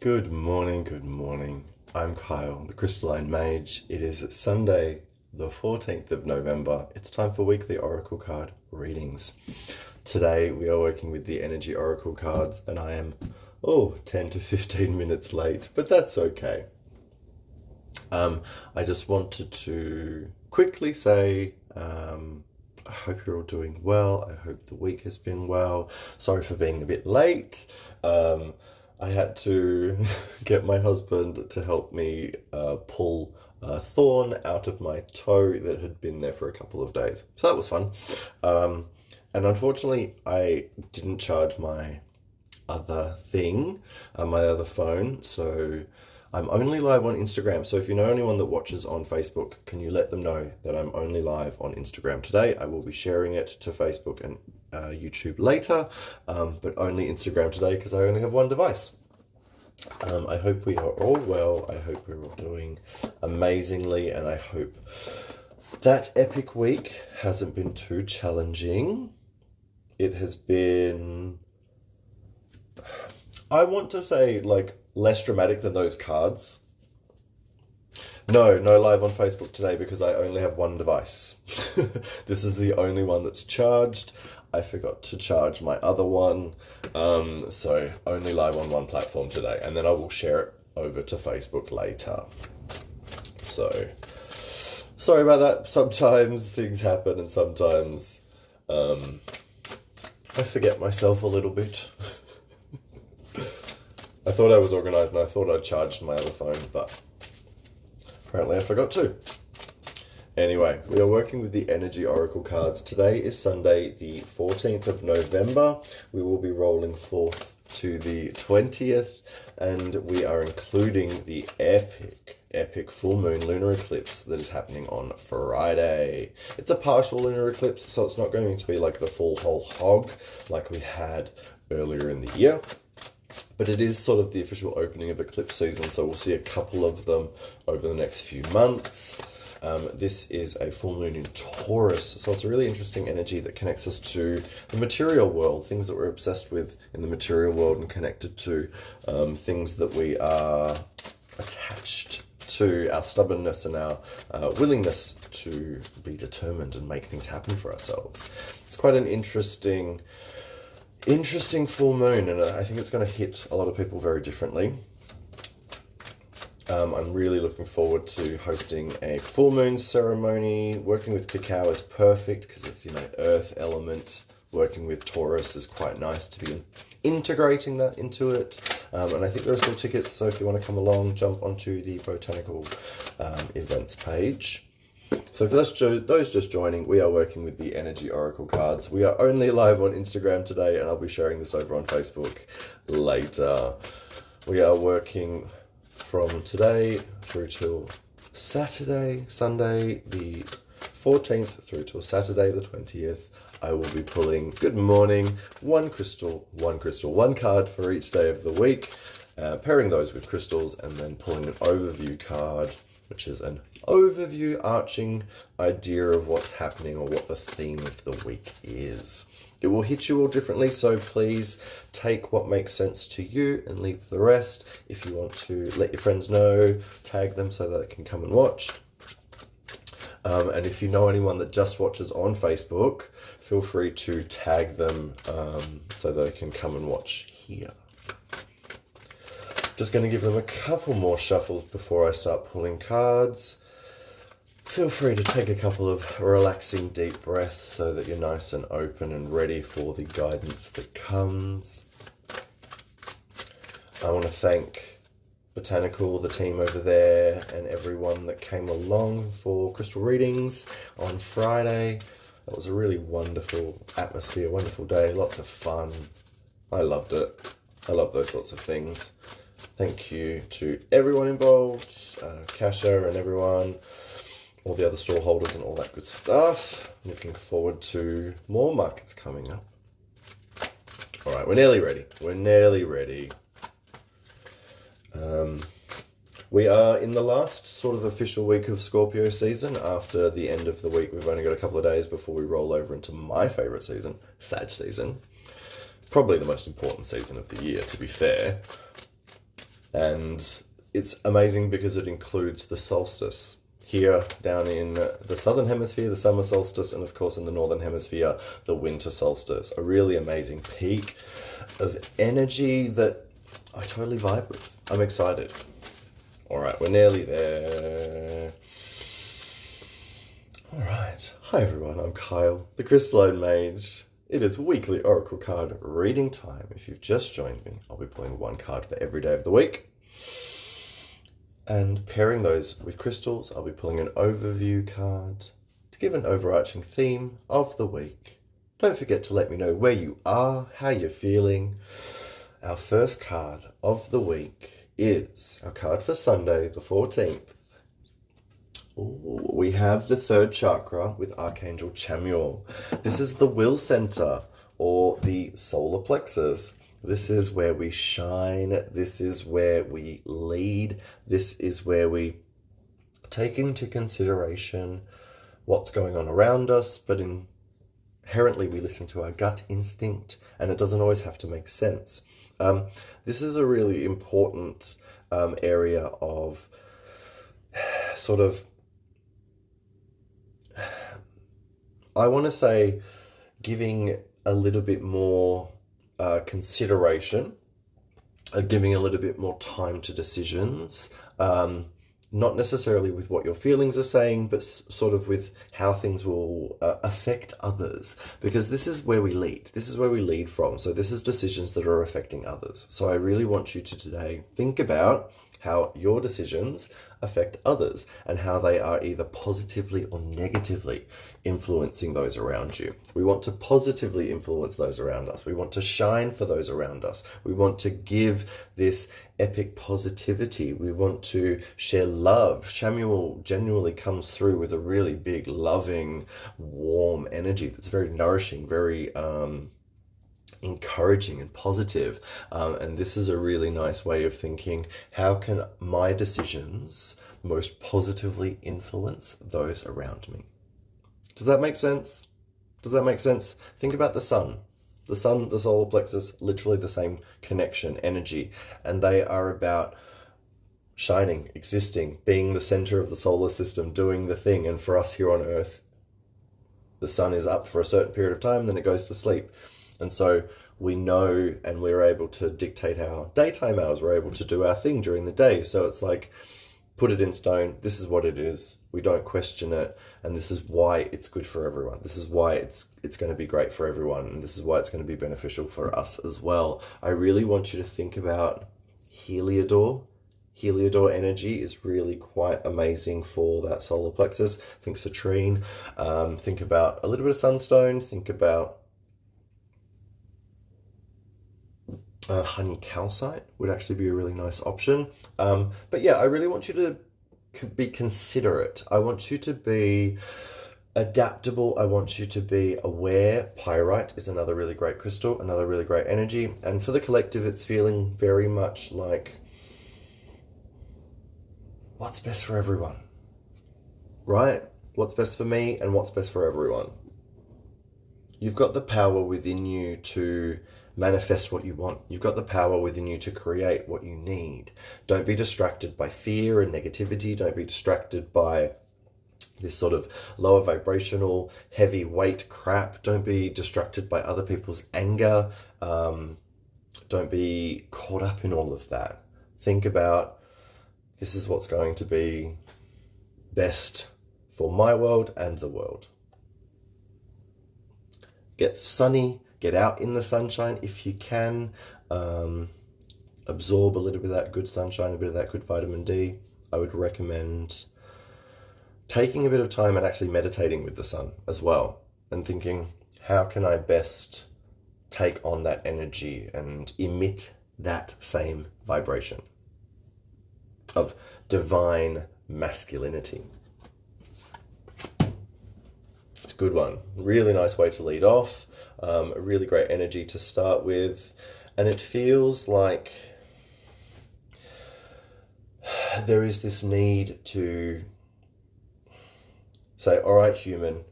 Good morning. I'm Kyle, the Crystalline Mage. It is Sunday, the 14th of November. It's time for weekly Oracle card readings. Today we are working with the Energy Oracle cards, and I am, 10 to 15 minutes late, but that's okay. I just wanted to quickly say, I hope you're all doing well. I hope the week has been well. Sorry for being a bit late. I had to get my husband to help me pull a thorn out of my toe that had been there for a couple of days. So that was fun. And unfortunately, I didn't charge my other thing, my other phone. So I'm only live on Instagram. So if you know anyone that watches on Facebook, can you let them know that I'm only live on Instagram today? I will be sharing it to Facebook and YouTube later, but only Instagram today because I only have one device. I hope we are all well. I hope we're all doing amazingly, and I hope that epic week hasn't been too challenging. It has been, I want to say, like, less dramatic than those cards. No live on Facebook today because I only have one device. This is the only one that's charged. I forgot to charge my other one, so only live on one platform today, and then I will share it over to Facebook later. So, sorry about that. Sometimes things happen, and sometimes I forget myself a little bit. I thought I was organised and I thought I'd charged my other phone, but apparently I forgot to. Anyway, we are working with the Energy Oracle cards. Today is Sunday, the 14th of November. We will be rolling forth to the 20th, and we are including the epic full moon lunar eclipse that is happening on Friday. It's a partial lunar eclipse, so it's not going to be like the full whole hog like we had earlier in the year. But it is sort of the official opening of eclipse season, so we'll see a couple of them over the next few months. This is a full moon in Taurus, so it's a really interesting energy that connects us to the material world, things that we're obsessed with in the material world, and connected to things that we are attached to, our stubbornness and our willingness to be determined and make things happen for ourselves. It's quite an interesting full moon, and I think it's going to hit a lot of people very differently. I'm really looking forward to hosting a full moon ceremony. Working with cacao is perfect because it's, earth element. Working with Taurus is quite nice to be integrating that into it. And I think there are still tickets, so if you want to come along, jump onto the botanical events page. So for those just joining, we are working with the Energy Oracle cards. We are only live on Instagram today, and I'll be sharing this over on Facebook later. We are working from today through till Sunday the 14th through till Saturday the 20th. I will be pulling, good morning, one card for each day of the week, pairing those with crystals, and then pulling an overview card, which is an overarching idea of what's happening or what the theme of the week is. It will hit you all differently, so please take what makes sense to you and leave the rest. If you want to let your friends know, tag them so that they can come and watch. And if you know anyone that just watches on Facebook, feel free to tag them so they can come and watch here. Just going to give them a couple more shuffles before I start pulling cards. Feel free to take a couple of relaxing deep breaths so that you're nice and open and ready for the guidance that comes. I want to thank Botanical, the team over there, and everyone that came along for crystal readings on Friday. That was a really wonderful atmosphere, wonderful day, lots of fun. I loved it. I love those sorts of things. Thank you to everyone involved, Kasha and everyone, all the other stall holders and all that good stuff. Looking forward to more markets coming up. All right, we're nearly ready. We are in the last sort of official week of Scorpio season. After the end of the week, we've only got a couple of days before we roll over into my favourite season, Sag season. Probably the most important season of the year, to be fair. And it's amazing because it includes the solstice. Here, down in the southern hemisphere, the summer solstice, and of course in the northern hemisphere, the winter solstice. A really amazing peak of energy that I totally vibe with. I'm excited. All right, we're nearly there. All right. Hi everyone, I'm Kyle, the Crystalline Mage. It is weekly Oracle card reading time. If you've just joined me, I'll be pulling one card for every day of the week. And pairing those with crystals, I'll be pulling an overview card to give an overarching theme of the week. Don't forget to let me know where you are, how you're feeling. Our first card of the week is our card for Sunday, the 14th. Ooh, we have the third chakra with Archangel Chamuel. This is the will center or the solar plexus. This is where we shine. This is where we lead. This is where we take into consideration what's going on around us, but inherently we listen to our gut instinct, and it doesn't always have to make sense. This is a really important area of sort of, I want to say, giving a little bit more consideration, giving a little bit more time to decisions, not necessarily with what your feelings are saying, but sort of with how things will affect others, because this is where we lead. This is where we lead from. So this is decisions that are affecting others. So I really want you to today think about how your decisions affect others and how they are either positively or negatively influencing those around you. We want to positively influence those around us. We want to shine for those around us. We want to give this epic positivity. We want to share love. Chamuel genuinely comes through with a really big, loving, warm energy that's very nourishing, very encouraging and positive. And this is a really nice way of thinking, how can my decisions most positively influence those around me? Does that make sense? Does that make sense? Think about the sun. The sun, the solar plexus, literally the same connection, energy, and they are about shining, existing, being the center of the solar system, doing the thing. And for us here on Earth, the sun is up for a certain period of time, then it goes to sleep. And so we know, and we're able to dictate our daytime hours. We're able to do our thing during the day. So it's like, put it in stone. This is what it is. We don't question it. And this is why it's good for everyone. This is why it's going to be great for everyone. And this is why it's going to be beneficial for us as well. I really want you to think about Heliodor. Heliodor energy is really quite amazing for that solar plexus. Think citrine. Think about a little bit of sunstone. Think about honey calcite would actually be a really nice option. But yeah, I really want you to be considerate. I want you to be adaptable. I want you to be aware. Pyrite is another really great crystal, another really great energy. And for the collective, it's feeling very much like, what's best for everyone, right? What's best for me and what's best for everyone. You've got the power within you to manifest what you want. You've got the power within you to create what you need. Don't be distracted by fear and negativity. Don't be distracted by this sort of lower vibrational, heavy weight crap. Don't be distracted by other people's anger. Don't be caught up in all of that. Think about, this is what's going to be best for my world and the world. Get sunny. Get out in the sunshine if you can. Absorb a little bit of that good sunshine, a bit of that good vitamin D. I would recommend taking a bit of time and actually meditating with the sun as well, and thinking, how can I best take on that energy and emit that same vibration of divine masculinity. It's a good one. Really nice way to lead off. A really great energy to start with. And it feels like there is this need to say, all right, human,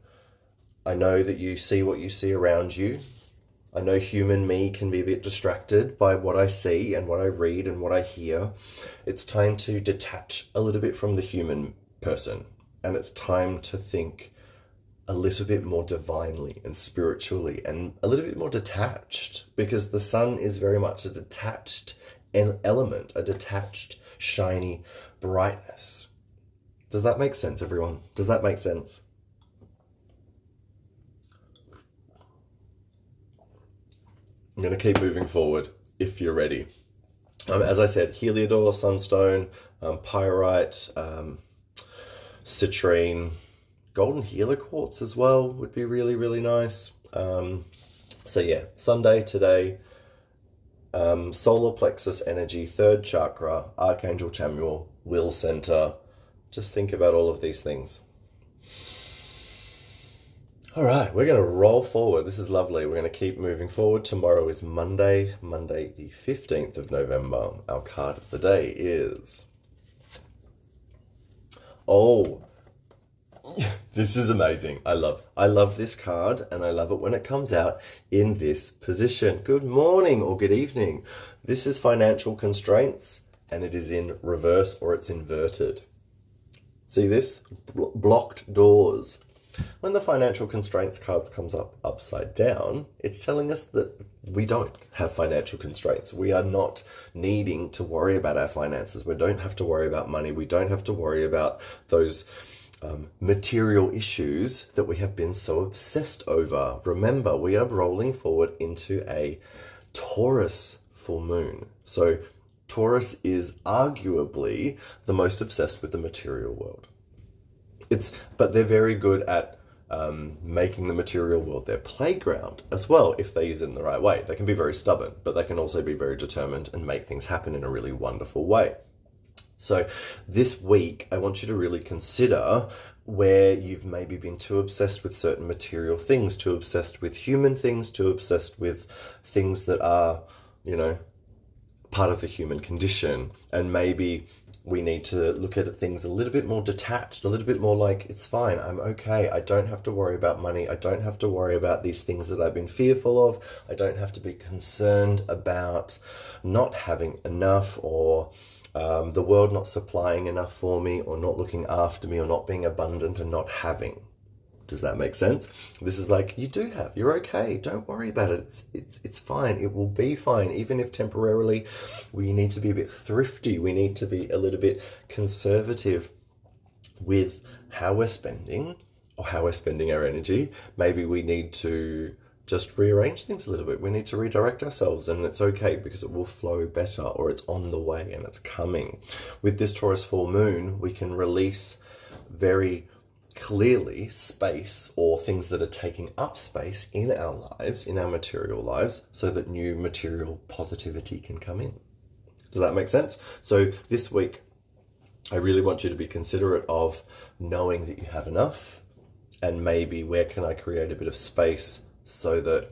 I know that you see what you see around you. I know human me can be a bit distracted by what I see and what I read and what I hear. It's time to detach a little bit from the human person, and it's time to think a little bit more divinely and spiritually and a little bit more detached, because the sun is very much a detached element, a detached, shiny brightness. Does that make sense, everyone? Does that make sense? I'm going to keep moving forward if you're ready. As I said, Heliodor, Sunstone, Pyrite, Citrine, Golden Healer Quartz as well would be really, really nice. So yeah, Sunday today, solar plexus energy, third chakra, Archangel Chamuel, will center. Just think about all of these things. All right, we're going to roll forward. This is lovely. We're going to keep moving forward. Tomorrow is Monday the 15th of November. Our card of the day is... Oh, this is amazing. I love this card, and I love it when it comes out in this position. Good morning or good evening. This is financial constraints, and it is in reverse, or it's inverted. See this? Blocked doors. When the financial constraints cards comes up upside down, it's telling us that we don't have financial constraints. We are not needing to worry about our finances. We don't have to worry about money. We don't have to worry about those material issues that we have been so obsessed over. Remember, we are rolling forward into a Taurus full moon. So Taurus is arguably the most obsessed with the material world. But they're very good at making the material world their playground as well, if they use it in the right way. They can be very stubborn, but they can also be very determined and make things happen in a really wonderful way. So this week, I want you to really consider where you've maybe been too obsessed with certain material things, too obsessed with human things, too obsessed with things that are, part of the human condition. And maybe we need to look at things a little bit more detached, a little bit more like, it's fine, I'm okay. I don't have to worry about money. I don't have to worry about these things that I've been fearful of. I don't have to be concerned about not having enough, or the world not supplying enough for me, or not looking after me, or not being abundant and not having. Does that make sense? This is like, you do have, you're okay. Don't worry about it. It's fine. It will be fine. Even if temporarily we need to be a bit thrifty, we need to be a little bit conservative with how we're spending, or how we're spending our energy. Maybe we need to just rearrange things a little bit. We need to redirect ourselves, and it's okay, because it will flow better, or it's on the way and it's coming. With this Taurus full moon, we can release very clearly space, or things that are taking up space in our lives, in our material lives, so that new material positivity can come in. Does that make sense? So this week, I really want you to be considerate of knowing that you have enough, and maybe where can I create a bit of space so that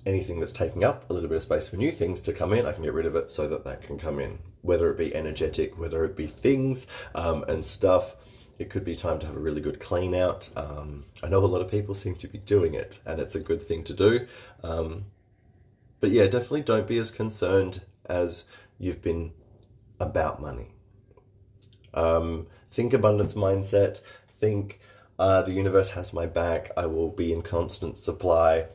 anything that's taking up a little bit of space for new things to come in, I can get rid of it so that that can come in. Whether it be energetic, whether it be things and stuff. It could be time to have a really good clean out. I know a lot of people seem to be doing it, and it's a good thing to do. But yeah, definitely don't be as concerned as you've been about money. Think abundance mindset. Think the universe has my back. I will be in constant supply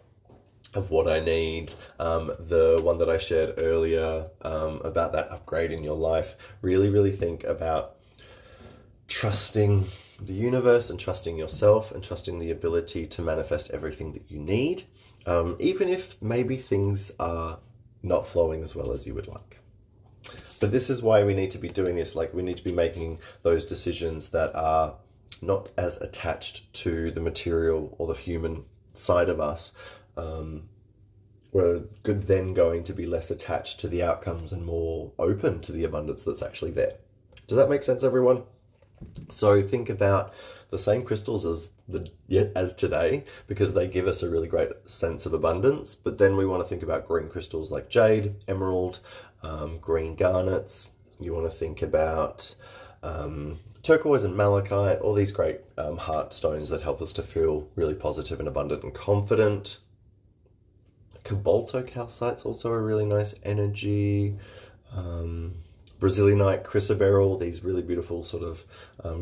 of what I need. The one that I shared earlier about that upgrade in your life. Really, really think about trusting the universe, and trusting yourself, and trusting the ability to manifest everything that you need, even if maybe things are not flowing as well as you would like. But this is why we need to be doing this. Like, we need to be making those decisions that are not as attached to the material or the human side of us. We're then going to be less attached to the outcomes and more open to the abundance that's actually there. Does that make sense, everyone? So think about the same crystals as today, because they give us a really great sense of abundance. But then we want to think about green crystals like jade, emerald, green garnets. You want to think about turquoise and malachite, all these great heart stones that help us to feel really positive and abundant and confident. Cobalto calcite's also a really nice energy. Brazilianite, chrysoberyl, these really beautiful sort of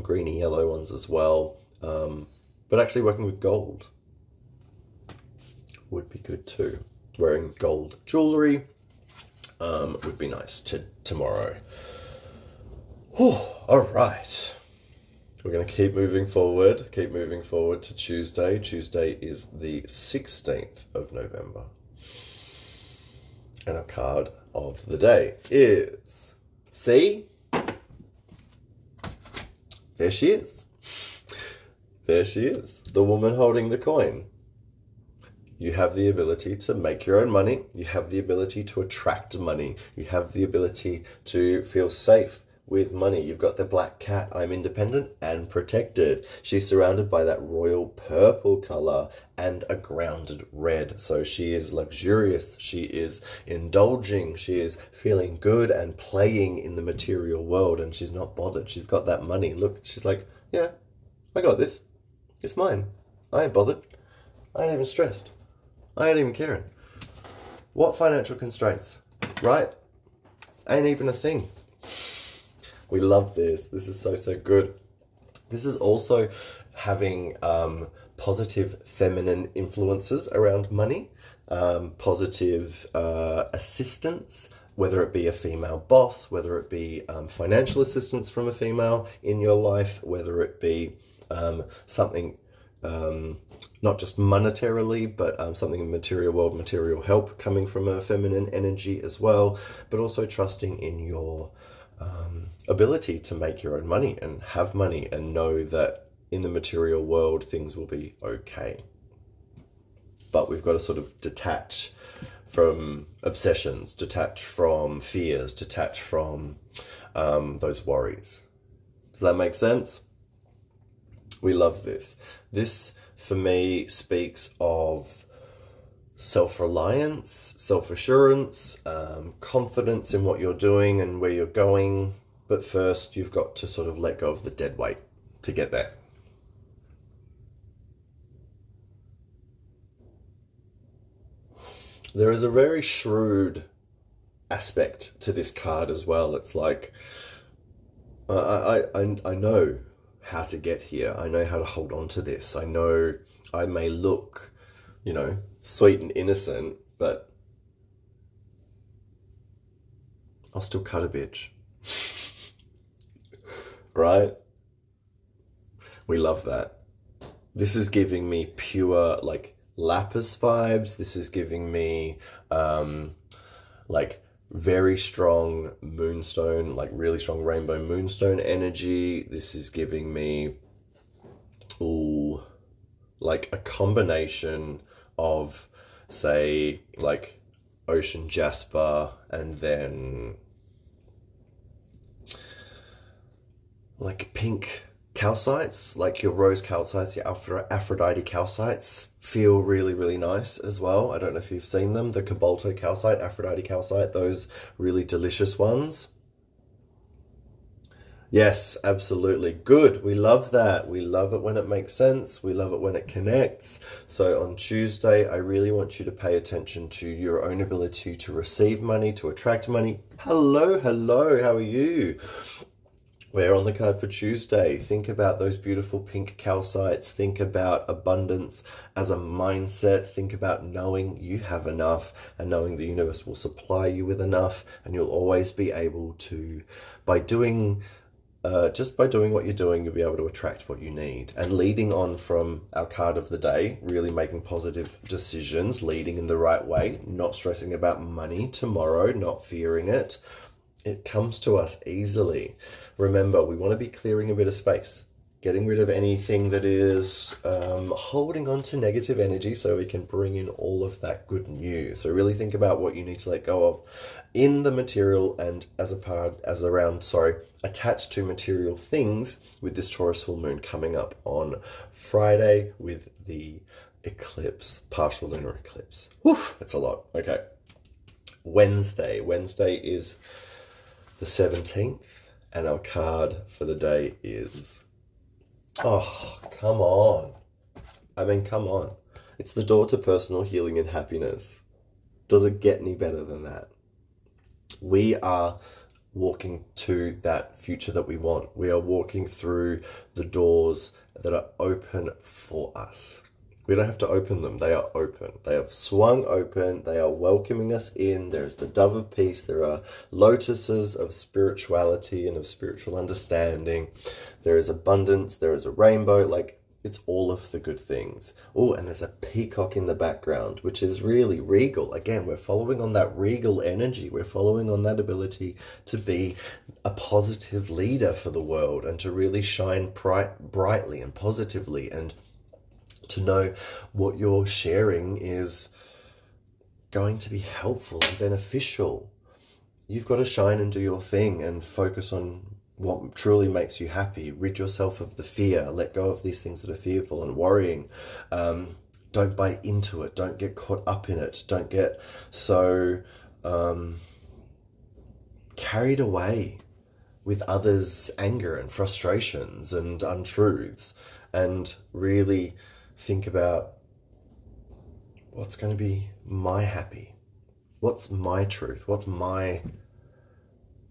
greeny yellow ones as well. But actually working with gold would be good too. Wearing gold jewelry would be nice tomorrow. All right. We're going to keep moving forward to Tuesday. Tuesday is the 16th of November. And our card of the day is... See? There she is. There she is. The woman holding the coin. You have the ability to make your own money. You have the ability to attract money. You have the ability to feel safe with money. You've got the black cat. I'm independent and protected. She's surrounded by that royal purple color and a grounded red. So she is luxurious. She is indulging. She is feeling good and playing in the material world, and she's not bothered. She's got that money. Look, she's like, yeah, I got this. It's mine. I ain't bothered. I ain't even stressed. I ain't even caring. What financial constraints, right? Ain't even a thing. We love this. This is so, so good. This is also having positive feminine influences around money, positive assistance, whether it be a female boss, whether it be financial assistance from a female in your life, whether it be something not just monetarily, but something in material world, material help coming from a feminine energy as well, but also trusting in your ability to make your own money and have money and know that in the material world things will be okay. But we've got to sort of detach from obsessions, detach from fears, detach from those worries. Does that make sense? We love this. This, for me, speaks of self-reliance, self-assurance, confidence in what you're doing and where you're going. But first, you've got to sort of let go of the dead weight to get there. There is a very shrewd aspect to this card as well. It's like, I know how to get here. I know how to hold on to this. I know I may look, sweet and innocent, but I'll still cut a bitch. Right? We love that. This is giving me pure, lapis vibes. This is giving me, very strong moonstone, really strong rainbow moonstone energy. This is giving me, a combination of, say, ocean jasper and then pink calcites, your rose calcites, your Aphrodite calcites feel really, really nice as well. I don't know if you've seen them, the Cobalto calcite, Aphrodite calcite, those really delicious ones. Yes, absolutely. Good. We love that. We love it when it makes sense. We love it when it connects. So on Tuesday, I really want you to pay attention to your own ability to receive money, to attract money. Hello, how are you? We're on the card for Tuesday. Think about those beautiful pink calcites. Think about abundance as a mindset. Think about knowing you have enough and knowing the universe will supply you with enough, and you'll always be able to, by doing what you're doing, you'll be able to attract what you need. And leading on from our card of the day, really making positive decisions, leading in the right way, not stressing about money tomorrow, not fearing it. It comes to us easily. Remember, we want to be clearing a bit of space, getting rid of anything that is holding on to negative energy so we can bring in all of that good news. So really think about what you need to let go of in the material and attached to material things with this Taurus full moon coming up on Friday with the eclipse, partial lunar eclipse. Woof, that's a lot. Okay. Wednesday is the 17th, and our card for the day is, come on. Come on. It's the door to personal healing and happiness. Does it get any better than that? We are walking to that future that we want. We are walking through the doors that are open for us. We don't have to open them. They are open. They have swung open. They are welcoming us in. There's the dove of peace. There are lotuses of spirituality and of spiritual understanding. There is abundance. There is a rainbow. Like, it's all of the good things. Oh, and there's a peacock in the background, which is really regal. Again, we're following on that regal energy. We're following on that ability to be a positive leader for the world and to really shine brightly and positively, and to know what you're sharing is going to be helpful and beneficial. You've got to shine and do your thing and focus on what truly makes you happy. Rid yourself of the fear. Let go of these things that are fearful and worrying. Don't buy into it. Don't get caught up in it. Don't get so carried away with others' anger and frustrations and untruths, and really think about what's going to be my happy. What's my truth? What's my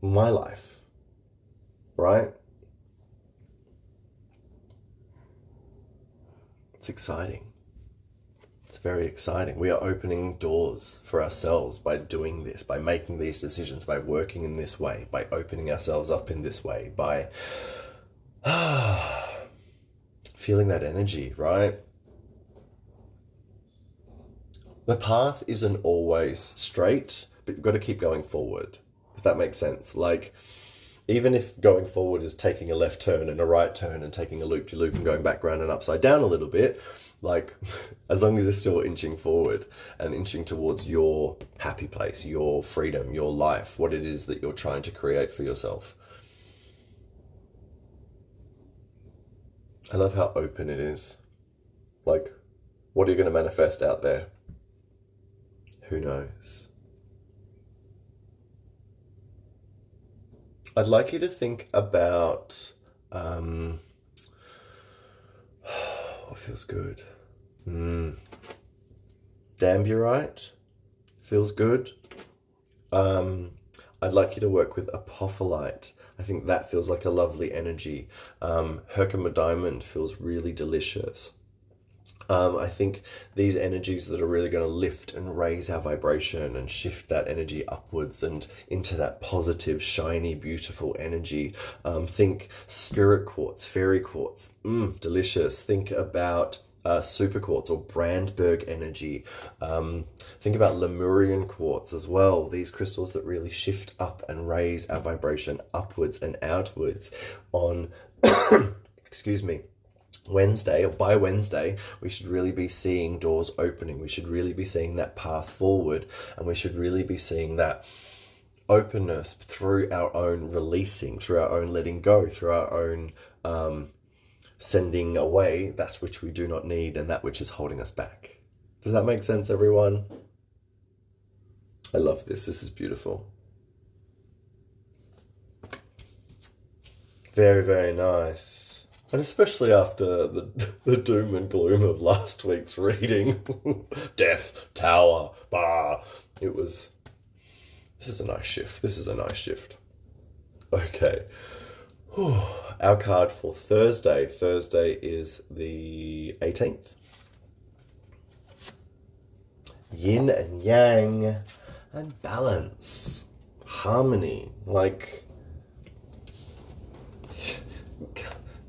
life? Right? It's exciting. It's very exciting. We are opening doors for ourselves by doing this, by making these decisions, by working in this way, by opening ourselves up in this way, by feeling that energy, right? The path isn't always straight, but you've got to keep going forward, if that makes sense. Like, even if going forward is taking a left turn and a right turn and taking a loop-de-loop and going back round and upside down a little bit, like, as long as you're still inching forward and inching towards your happy place, your freedom, your life, what it is that you're trying to create for yourself. I love how open it is. Like, what are you going to manifest out there? Who knows? I'd like you to think about what feels good. Damburite feels good. I'd like you to work with apophyllite. I think that feels like a lovely energy. Herkimer diamond feels really delicious. I think these energies that are really going to lift and raise our vibration and shift that energy upwards and into that positive, shiny, beautiful energy. Think spirit quartz, fairy quartz, delicious. Think about super quartz or Brandberg energy. Think about Lemurian quartz as well. These crystals that really shift up and raise our vibration upwards and outwards on, excuse me, Wednesday, or by Wednesday, we should really be seeing doors opening. We should really be seeing that path forward, and we should really be seeing that openness through our own releasing, through our own letting go, through our own sending away that which we do not need and that which is holding us back. Does that make sense, everyone? I love this. This is beautiful. Very, very nice. And especially after the doom and gloom of last week's reading. Death, tower, this is a nice shift. This is a nice shift. Okay. Our card for Thursday. Thursday is the 18th. Yin and yang and balance. Harmony. Like,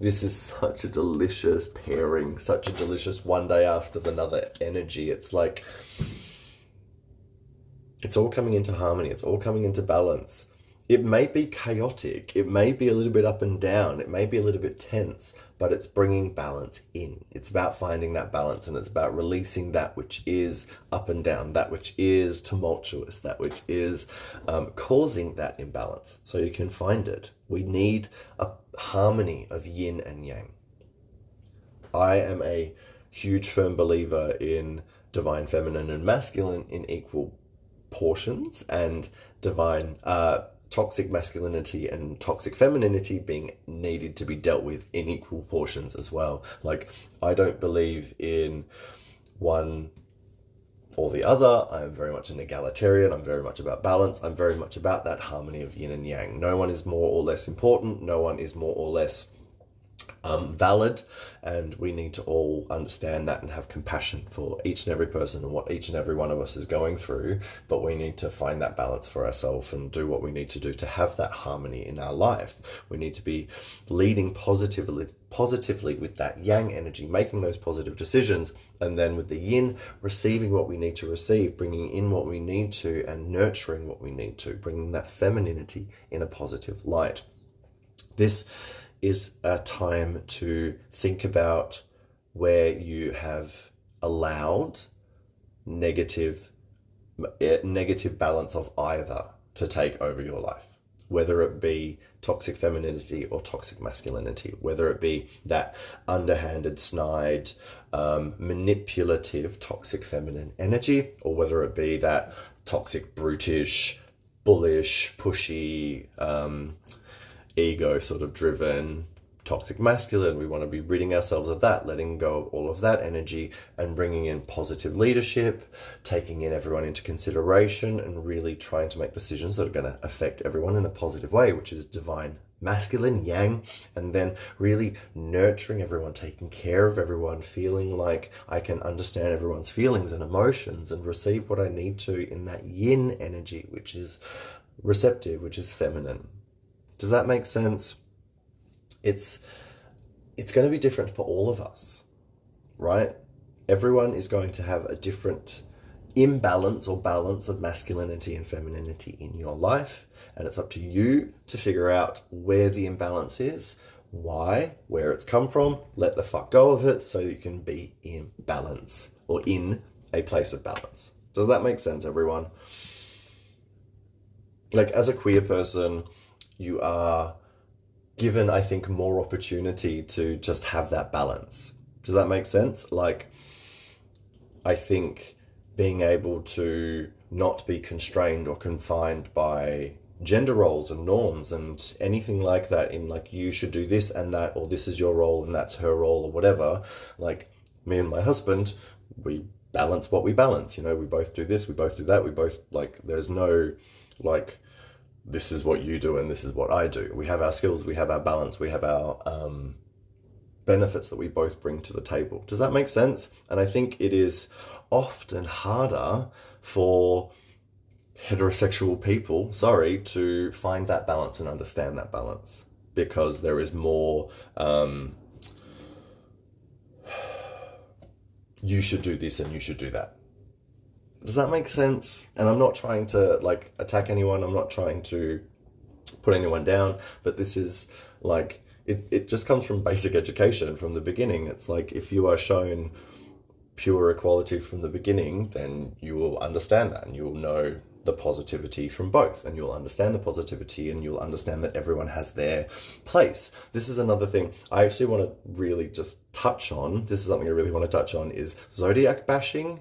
this is such a delicious pairing, such a delicious one day after another energy. It's like, it's all coming into harmony. It's all coming into balance. It may be chaotic. It may be a little bit up and down. It may be a little bit tense, but it's bringing balance in. It's about finding that balance, and it's about releasing that which is up and down, that which is tumultuous, that which is causing that imbalance, so you can find it. We need a harmony of yin and yang. I am a huge firm believer in divine feminine and masculine in equal portions, and divine toxic masculinity and toxic femininity being needed to be dealt with in equal portions as well. Like, I don't believe in one or the other. I'm very much an egalitarian. I'm very much about balance. I'm very much about that harmony of yin and yang. No one is more or less important. No one is more or less valid, and we need to all understand that and have compassion for each and every person and what each and every one of us is going through. But we need to find that balance for ourselves and do what we need to do to have that harmony in our life. We need to be leading positively with that yang energy, making those positive decisions, and then with the yin, receiving what we need to receive, bringing in what we need to, and nurturing what we need to, bringing that femininity in a positive light. This is a time to think about where you have allowed negative balance of either to take over your life, whether it be toxic femininity or toxic masculinity, whether it be that underhanded, snide, manipulative, toxic feminine energy, or whether it be that toxic, brutish, bullish, pushy, ego sort of driven, toxic masculine. We want to be ridding ourselves of that, letting go of all of that energy and bringing in positive leadership, taking in everyone into consideration, and really trying to make decisions that are going to affect everyone in a positive way, which is divine masculine, yang, and then really nurturing everyone, taking care of everyone, feeling like I can understand everyone's feelings and emotions and receive what I need to in that yin energy, which is receptive, which is feminine. Does that make sense? It's going to be different for all of us, right? Everyone is going to have a different imbalance or balance of masculinity and femininity in your life, and it's up to you to figure out where the imbalance is, why, where it's come from, let the fuck go of it so you can be in balance or in a place of balance. Does that make sense, everyone? Like, as a queer person, you are given, I think, more opportunity to just have that balance. Does that make sense? Like, I think being able to not be constrained or confined by gender roles and norms and anything like that, in like, you should do this and that, or this is your role and that's her role, or whatever. Like, me and my husband, we balance what we balance. You know, we both do this, we both do that, we both, like, there's no, like, this is what you do and this is what I do. We have our skills, we have our balance, we have our benefits that we both bring to the table. Does that make sense? And I think it is often harder for heterosexual people, to find that balance and understand that balance, because there is more, you should do this and you should do that. Does that make sense? And I'm not trying to, like, attack anyone. I'm not trying to put anyone down. But this is, like, it just comes from basic education from the beginning. It's like, if you are shown pure equality from the beginning, then you will understand that and you will know the positivity from both, and you'll understand the positivity, and you'll understand that everyone has their place. This is another thing I actually want to really just touch on. This is something I really want to touch on, is zodiac bashing.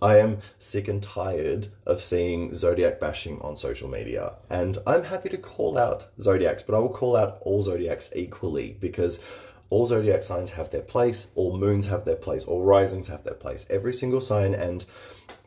I am sick and tired of seeing zodiac bashing on social media, and I'm happy to call out zodiacs, but I will call out all zodiacs equally, because all zodiac signs have their place, all moons have their place, all risings have their place. Every single sign and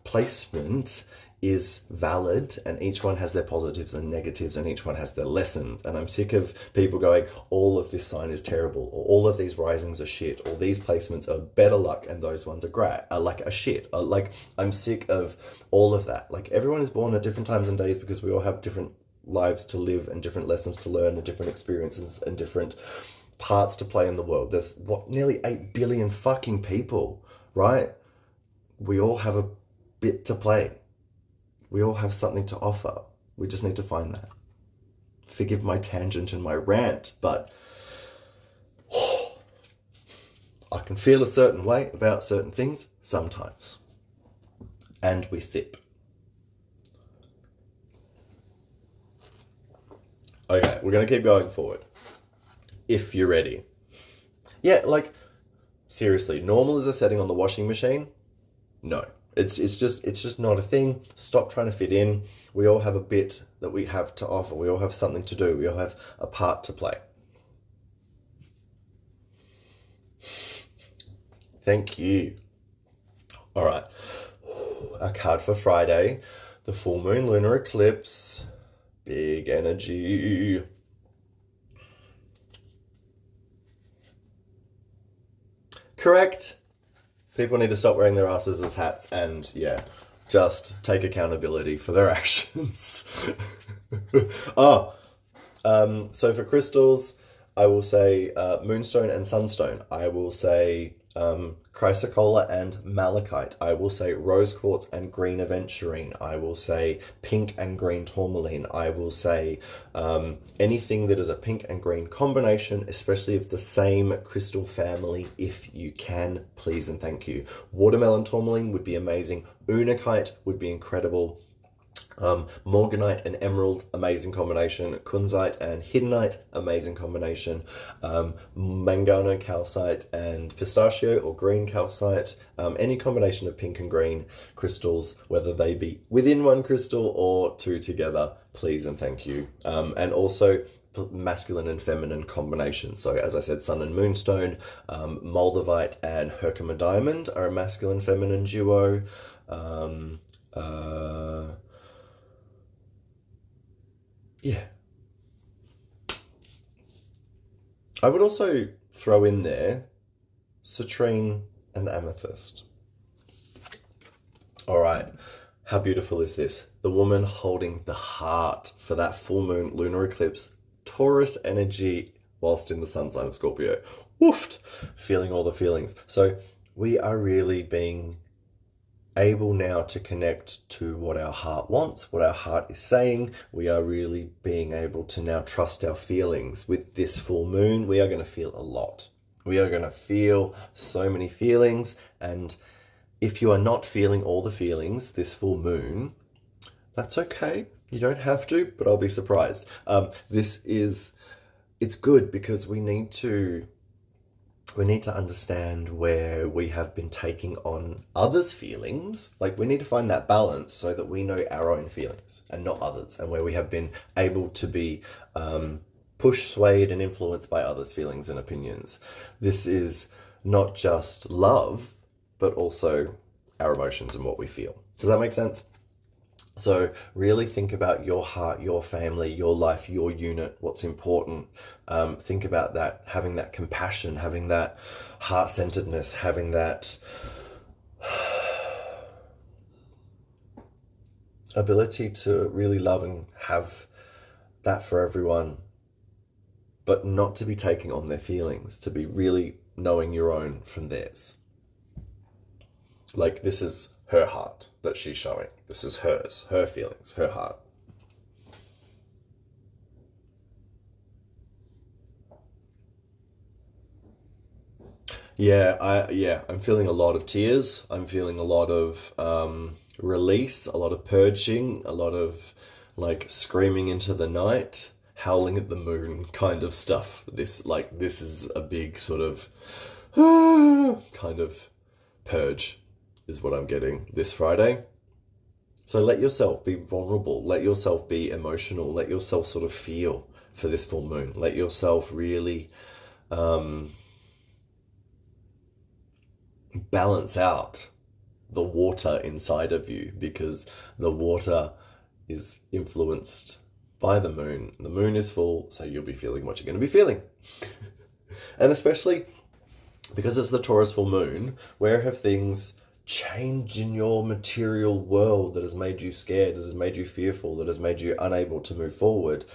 placement is valid, and each one has their positives and negatives, and each one has their lessons. And I'm sick of people going, all of this sign is terrible, or all of these risings are shit, or these placements are better luck and those ones are great, are like a shit. Like, I'm sick of all of that. Like, everyone is born at different times and days, because we all have different lives to live and different lessons to learn and different experiences and different parts to play in the world. There's nearly 8 billion fucking people, right? We all have a bit to play. We all have something to offer. We just need to find that. Forgive my tangent and my rant, but I can feel a certain way about certain things sometimes. And we sip. Okay, we're going to keep going forward. If you're ready. Yeah, like, seriously, normal is a setting on the washing machine? No. It's just not a thing. Stop trying to fit in. We all have a bit that we have to offer. We all have something to do. We all have a part to play. Thank you. All right. a card for Friday, the full moon lunar eclipse. Big energy. Correct. People need to stop wearing their asses as hats and, yeah, just take accountability for their actions. So for crystals, I will say moonstone and sunstone. I will say chrysocolla and malachite. I will say rose quartz and green aventurine. I will say pink and green tourmaline. I will say anything that is a pink and green combination, especially of the same crystal family, if you can, please and thank you. Watermelon tourmaline would be amazing. Unakite would be incredible. Morganite and emerald, amazing combination. Kunzite and hiddenite, amazing combination. Mangano calcite and pistachio or green calcite, any combination of pink and green crystals, whether they be within one crystal or two together, please and thank you. And also masculine and feminine combination. So as I said, sun and moonstone, moldavite and Herkimer diamond are a masculine feminine duo. Yeah. I would also throw in there citrine and amethyst. All right. How beautiful is this? The woman holding the heart for that full moon lunar eclipse, Taurus energy whilst in the sun sign of Scorpio. Woofed! Feeling all the feelings. So we are really being able now to connect to what our heart wants, what our heart is saying. We are really being able to now trust our feelings. With this full moon, we are going to feel a lot. We are going to feel so many feelings. And if you are not feeling all the feelings this full moon, that's okay. You don't have to, but I'll be surprised. It's good because we need to understand where we have been taking on others' feelings. Like, we need to find that balance so that we know our own feelings and not others, and where we have been able to be pushed, swayed, and influenced by others' feelings and opinions. This is not just love, but also our emotions and what we feel. Does that make sense? So really think about your heart, your family, your life, your unit, what's important. Think about that, having that compassion, having that heart-centeredness, having that ability to really love and have that for everyone, but not to be taking on their feelings, to be really knowing your own from theirs. Like, this is her heart that she's showing. This is hers, her feelings, her heart. I'm feeling a lot of tears. I'm feeling a lot of release, a lot of purging, a lot of like screaming into the night, howling at the moon kind of stuff. This is a big sort of kind of purge is what I'm getting this Friday. So let yourself be vulnerable, let yourself be emotional, let yourself sort of feel for this full moon. Let yourself really balance out the water inside of you, because the water is influenced by the moon. The moon is full, so you'll be feeling what you're going to be feeling. And especially because it's the Taurus full moon, where have things changed in your material world that has made you scared, that has made you fearful, that has made you unable to move forward,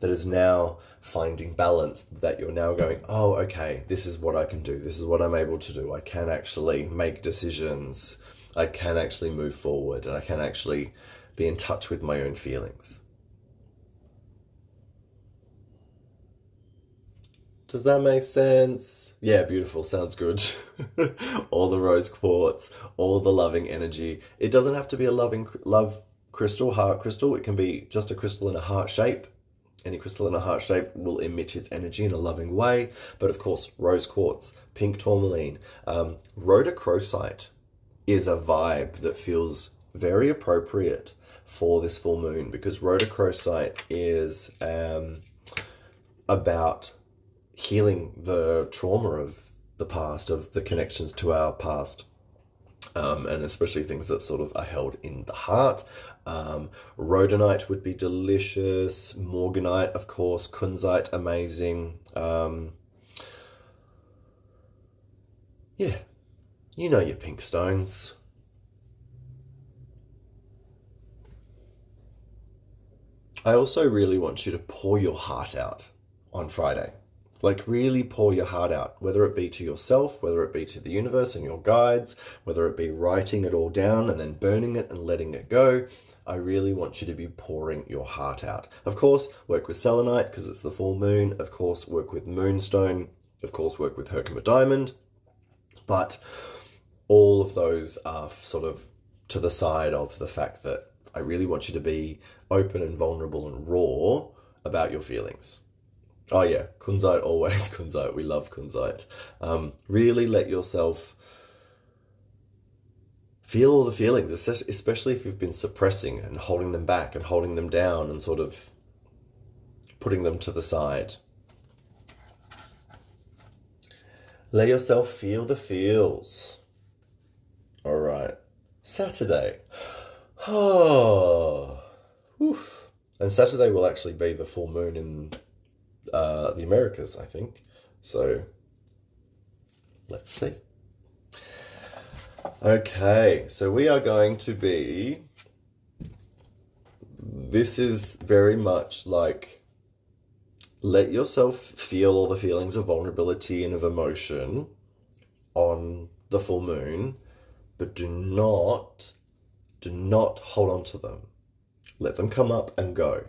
that is now finding balance, that you're now going, oh, okay, this is what I can do. This is what I'm able to do. I can actually make decisions. I can actually move forward, and I can actually be in touch with my own feelings. Does that make sense? Yeah, beautiful. Sounds good. All the rose quartz, all the loving energy. It doesn't have to be a love crystal, heart crystal. It can be just a crystal in a heart shape. Any crystal in a heart shape will emit its energy in a loving way. But of course, rose quartz, pink tourmaline, rhodochrosite is a vibe that feels very appropriate for this full moon, because rhodochrosite is about healing the trauma of the past, of the connections to our past. and especially things that sort of are held in the heart. Rhodonite would be delicious. Morganite, of course. Kunzite, amazing. Yeah, you know your pink stones. I also really want you to pour your heart out on Friday. Like, really pour your heart out, whether it be to yourself, whether it be to the universe and your guides, whether it be writing it all down and then burning it and letting it go. I really want you to be pouring your heart out. Of course, work with selenite because it's the full moon. Of course, work with moonstone. Of course, work with Herkimer diamond. But all of those are sort of to the side of the fact that I really want you to be open and vulnerable and raw about your feelings. Oh yeah, kunzite, always kunzite. We love kunzite. Really let yourself feel all the feelings, especially if you've been suppressing and holding them back and holding them down and sort of putting them to the side. Let yourself feel the feels. All right. Saturday. Oh. Oof. And Saturday will actually be the full moon in the Americas, I think. So let's see. Okay, so we are going to be, this is very much like, let yourself feel all the feelings of vulnerability and of emotion on the full moon, but do not hold on to them. Let them come up and go.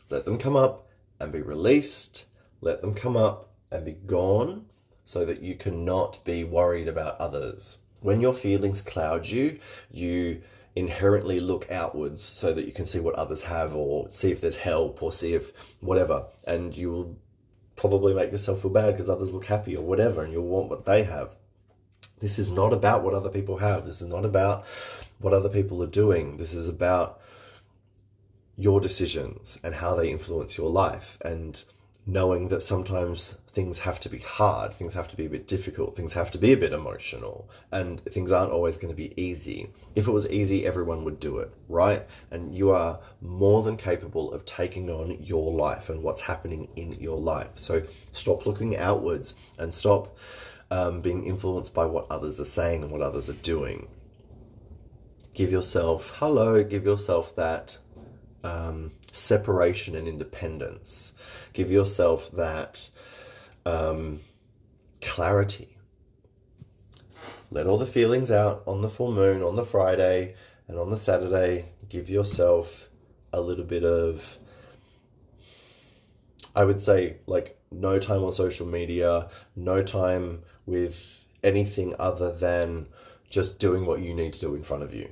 Let them come up and be released. Let them come up and be gone so that you cannot be worried about others. When your feelings cloud you, you inherently look outwards so that you can see what others have or see if there's help or see if whatever. And you will probably make yourself feel bad because others look happy or whatever and you'll want what they have. This is not about what other people have. This is not about what other people are doing. This is about your decisions and how they influence your life, and knowing that sometimes things have to be hard, things have to be a bit difficult, things have to be a bit emotional, and things aren't always going to be easy. If it was easy, everyone would do it, right? And you are more than capable of taking on your life and what's happening in your life. So stop looking outwards and stop being influenced by what others are saying and what others are doing. Give yourself that separation and independence. Give yourself that clarity. Let all the feelings out on the full moon, on the Friday, and on the Saturday. Give yourself a little bit of, I would say, like, no time on social media, no time with anything other than just doing what you need to do in front of you.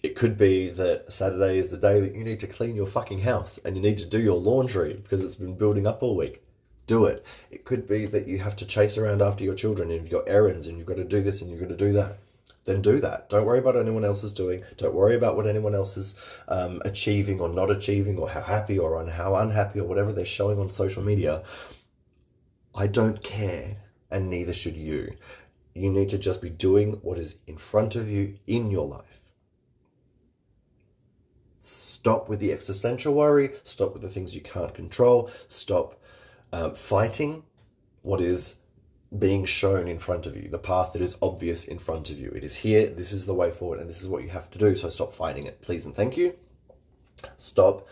It could be that Saturday is the day that you need to clean your fucking house and you need to do your laundry because it's been building up all week. Do it. It could be that you have to chase around after your children and you've got errands and you've got to do this and you've got to do that. Then do that. Don't worry about what anyone else is doing. Don't worry about what anyone else is achieving or not achieving, or how happy or how unhappy or whatever they're showing on social media. I don't care, and neither should you. You need to just be doing what is in front of you in your life. Stop with the existential worry. Stop with the things you can't control. Stop fighting what is being shown in front of you, the path that is obvious in front of you. It is here, this is the way forward, and this is what you have to do. So stop fighting it, please and thank you. Stop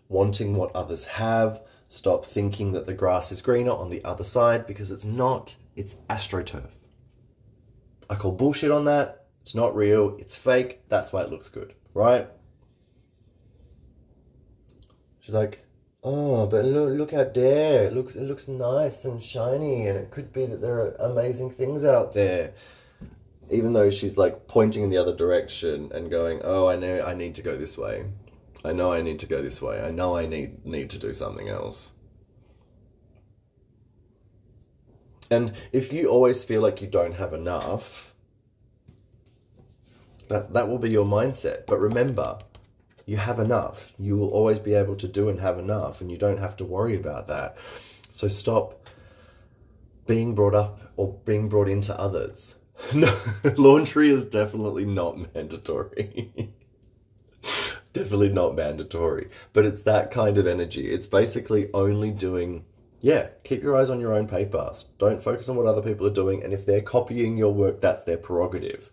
wanting what others have. Stop thinking that the grass is greener on the other side, because it's not. It's astroturf. I call bullshit on that. It's not real. It's fake. That's why it looks good, right? She's like, oh, but look out there. It looks nice and shiny, and it could be that there are amazing things out there. Even though she's like pointing in the other direction and going, oh, I know I need to go this way. I know I need to go this way. I know I need to do something else. And if you always feel like you don't have enough, that will be your mindset. But remember, you have enough. You will always be able to do and have enough, and you don't have to worry about that. So stop being brought up or being brought into others. No, laundry is definitely not mandatory. Definitely not mandatory. But it's that kind of energy. It's basically only doing, yeah, keep your eyes on your own paper. Don't focus on what other people are doing. And if they're copying your work, that's their prerogative.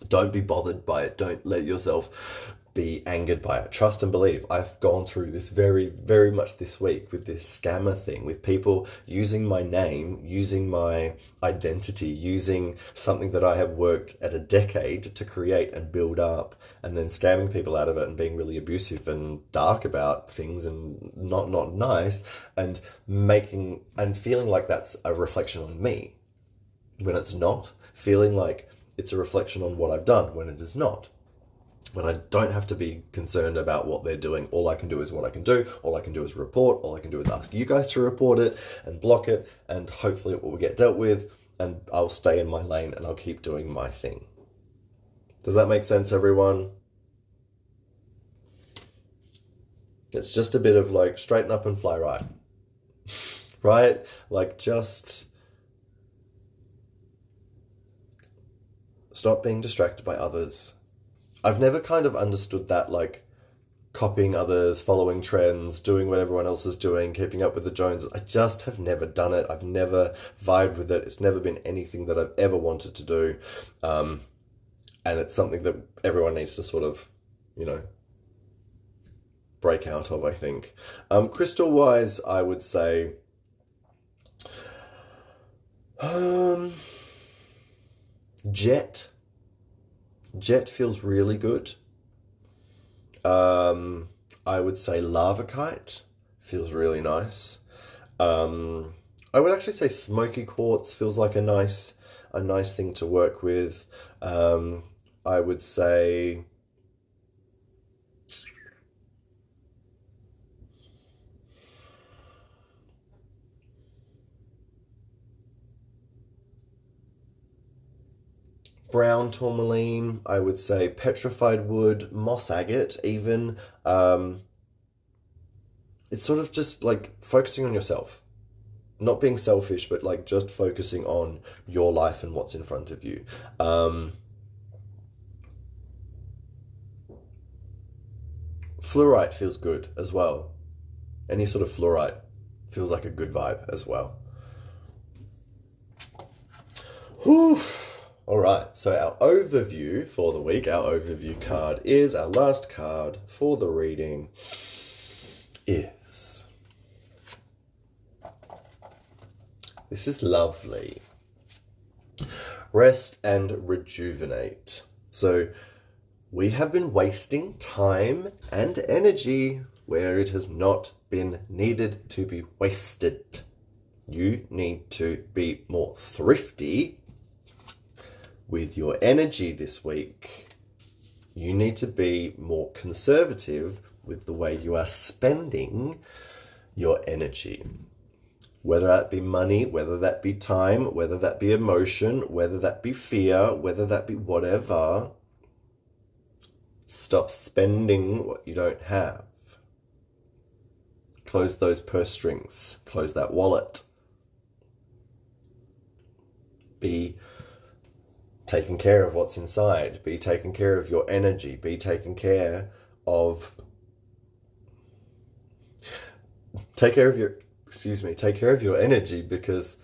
Don't be bothered by it. Don't let yourself be angered by it. Trust and believe. I've gone through this very, very much this week with this scammer thing, with people using my name, using my identity, using something that I have worked at a decade to create and build up, and then scamming people out of it and being really abusive and dark about things and not nice, and making and feeling like that's a reflection on me when it's not, feeling like it's a reflection on what I've done when it is not. When I don't have to be concerned about what they're doing, all I can do is what I can do. All I can do is report. All I can do is ask you guys to report it and block it, and hopefully it will get dealt with, and I'll stay in my lane and I'll keep doing my thing. Does that make sense, everyone? It's just a bit of like straighten up and fly right. Right? Like just stop being distracted by others. I've never kind of understood that, like, copying others, following trends, doing what everyone else is doing, keeping up with the Joneses. I just have never done it. I've never vibed with it. It's never been anything that I've ever wanted to do. And it's something that everyone needs to sort of, break out of, I think. Crystal-wise, I would say... Jet. Jet feels really good. I would say Lavakite feels really nice. I would actually say Smoky Quartz feels like a nice thing to work with. I would say brown tourmaline, I would say petrified wood, moss agate even. It's sort of just like focusing on yourself. Not being selfish, but like just focusing on your life and what's in front of you. Fluorite feels good as well. Any sort of fluorite feels like a good vibe as well. Whew. All right, so our overview for the week, our overview card is, our last card for the reading is, this is lovely, rest and rejuvenate. So we have been wasting time and energy where it has not been needed to be wasted. You need to be more thrifty with your energy this week. You need to be more conservative with the way you are spending your energy. Whether that be money, whether that be time, whether that be emotion, whether that be fear, whether that be whatever. Stop spending what you don't have. Close those purse strings. Close that wallet. Be taking care of what's inside. Be taking care of your energy. Be taking care of... Take care of your energy, because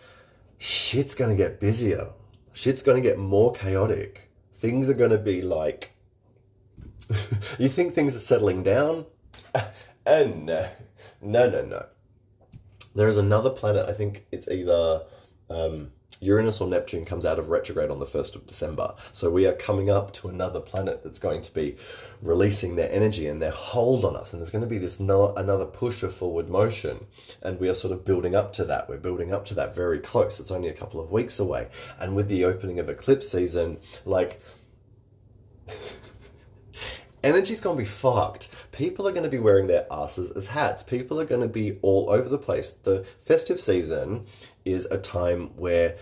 shit's going to get busier. Shit's going to get more chaotic. Things are going to be like... You think things are settling down? No. There is another planet, I think it's either Uranus or Neptune, comes out of retrograde on the 1st of December. So we are coming up to another planet that's going to be releasing their energy and their hold on us. And there's going to be this another push of forward motion. And we are sort of building up to that. We're building up to that very close. It's only a couple of weeks away. And with the opening of eclipse season, like... Energy's going to be fucked. People are going to be wearing their asses as hats. People are going to be all over the place. The festive season is a time where,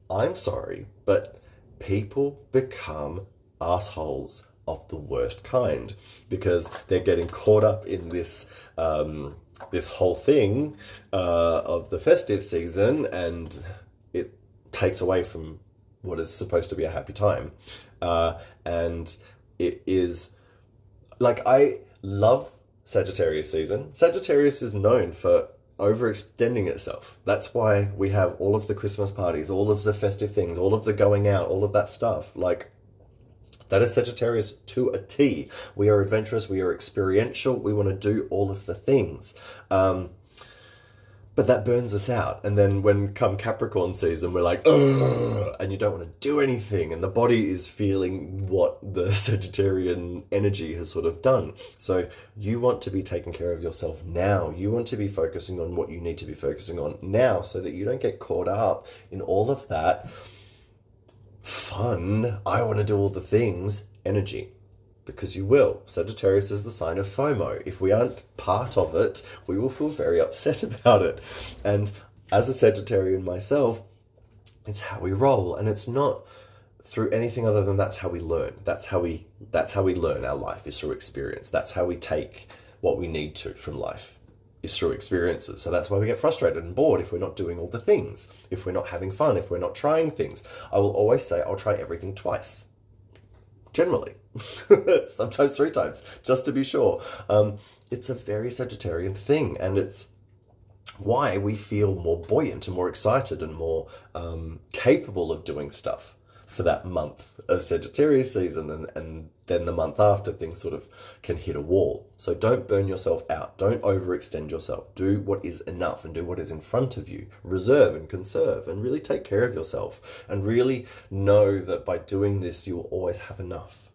I'm sorry, but people become assholes of the worst kind, because they're getting caught up in this this whole thing of the festive season, and it takes away from what is supposed to be a happy time. And it is, like, I love Sagittarius season. Sagittarius is known for overextending itself. That's why we have all of the Christmas parties, all of the festive things, all of the going out, all of that stuff. Like, that is Sagittarius to a T. We are adventurous, we are experiential, we want to do all of the things. But that burns us out. And then when come Capricorn season, we're like, ugh, and you don't want to do anything. And the body is feeling what the Sagittarian energy has sort of done. So you want to be taking care of yourself now. You want to be focusing on what you need to be focusing on now so that you don't get caught up in all of that fun, I want to do all the things energy. Because you will. Sagittarius is the sign of FOMO. If we aren't part of it, we will feel very upset about it. And as a Sagittarian myself, it's how we roll. And it's not through anything other than that's how we learn. That's how we learn our life, is through experience. That's how we take what we need to from life, is through experiences. So that's why we get frustrated and bored if we're not doing all the things, if we're not having fun, if we're not trying things. I will always say I'll try everything twice. Generally. Sometimes 3 times, just to be sure. It's a very Sagittarian thing, and it's why we feel more buoyant and more excited and more capable of doing stuff for that month of Sagittarius season, and then the month after things sort of can hit a wall. So don't burn yourself out. Don't overextend yourself. Do what is enough and do what is in front of you. Reserve and conserve and really take care of yourself, and really know that by doing this, you will always have enough.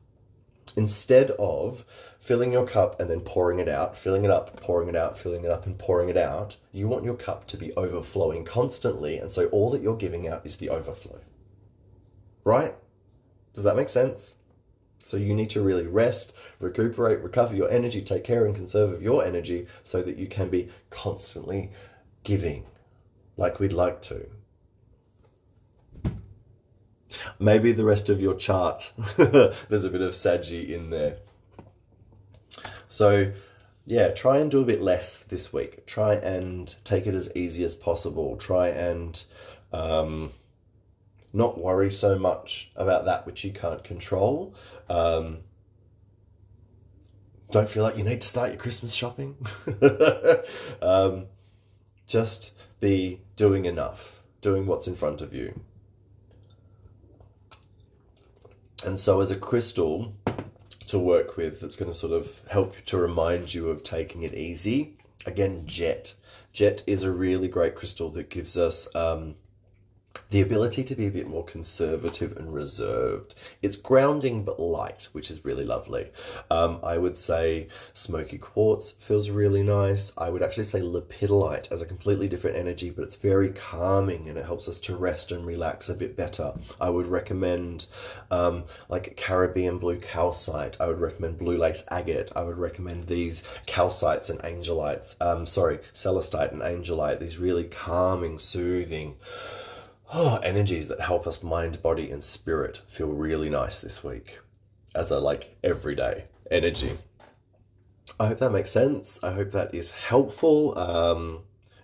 Instead of filling your cup and then pouring it out, filling it up, pouring it out, filling it up and pouring it out, you want your cup to be overflowing constantly, and so all that you're giving out is the overflow. Right? Does that make sense? So you need to really rest, recuperate, recover your energy, take care and conserve of your energy so that you can be constantly giving like we'd like to. Maybe the rest of your chart, there's a bit of Saggy in there. So yeah, try and do a bit less this week. Try and take it as easy as possible. Try and not worry so much about that which you can't control. Don't feel like you need to start your Christmas shopping. Just be doing enough, doing what's in front of you. And so as a crystal to work with that's going to sort of help to remind you of taking it easy, again, Jet. Jet is a really great crystal that gives us the ability to be a bit more conservative and reserved. It's grounding but light, which is really lovely. I would say smoky quartz feels really nice. I would actually say lepidolite as a completely different energy, but it's very calming and it helps us to rest and relax a bit better. I would recommend like Caribbean blue calcite. I would recommend blue lace agate. I would recommend these calcites and angelites. Celestite and angelite. These really calming, soothing energies that help us mind, body, and spirit feel really nice this week as a everyday energy. I hope that makes sense. I hope that is helpful.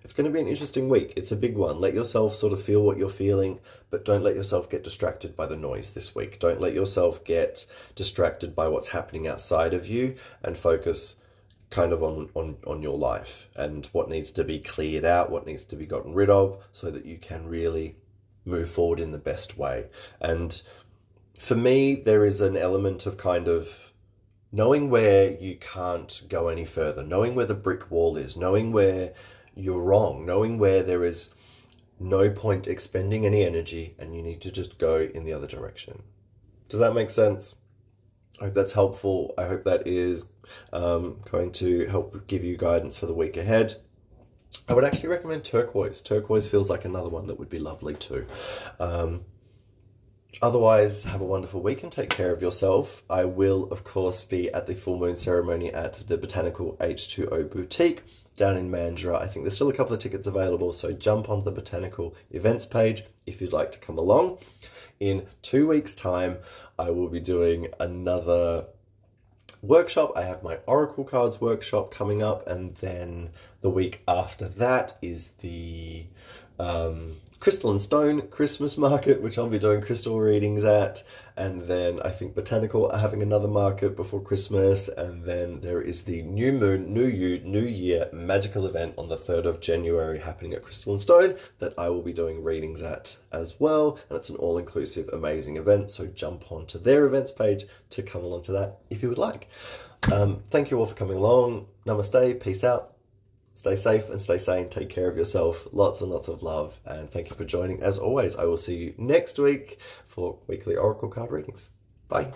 It's going to be an interesting week. It's a big one. Let yourself sort of feel what you're feeling, but don't let yourself get distracted by the noise this week. Don't let yourself get distracted by what's happening outside of you, and focus kind of on your life and what needs to be cleared out, what needs to be gotten rid of, so that you can really move forward in the best way. And for me, there is an element of kind of knowing where you can't go any further, knowing where the brick wall is, knowing where you're wrong, knowing where there is no point expending any energy and you need to just go in the other direction. Does that make sense? I hope that's helpful. I hope that is going to help give you guidance for the week ahead. I would actually recommend turquoise. Turquoise feels like another one that would be lovely too. Otherwise, have a wonderful week and take care of yourself. I will, of course, be at the full moon ceremony at the Botanical H2O Boutique down in Mandurah. I think there's still a couple of tickets available, so jump onto the Botanical events page if you'd like to come along. In 2 weeks' time, I will be doing another workshop. I have my Oracle Cards workshop coming up, and then The week after that is the Crystal and Stone Christmas market, which I'll be doing crystal readings at. And then I think Botanical are having another market before Christmas. And then there is the New Moon, New You, New Year magical event on the 3rd of January happening at Crystal and Stone that I will be doing readings at as well. And it's an all-inclusive, amazing event. So jump onto their events page to come along to that if you would like. Thank you all for coming along. Namaste. Peace out. Stay safe and stay sane. Take care of yourself. Lots and lots of love. And thank you for joining. As always, I will see you next week for weekly Oracle card readings. Bye.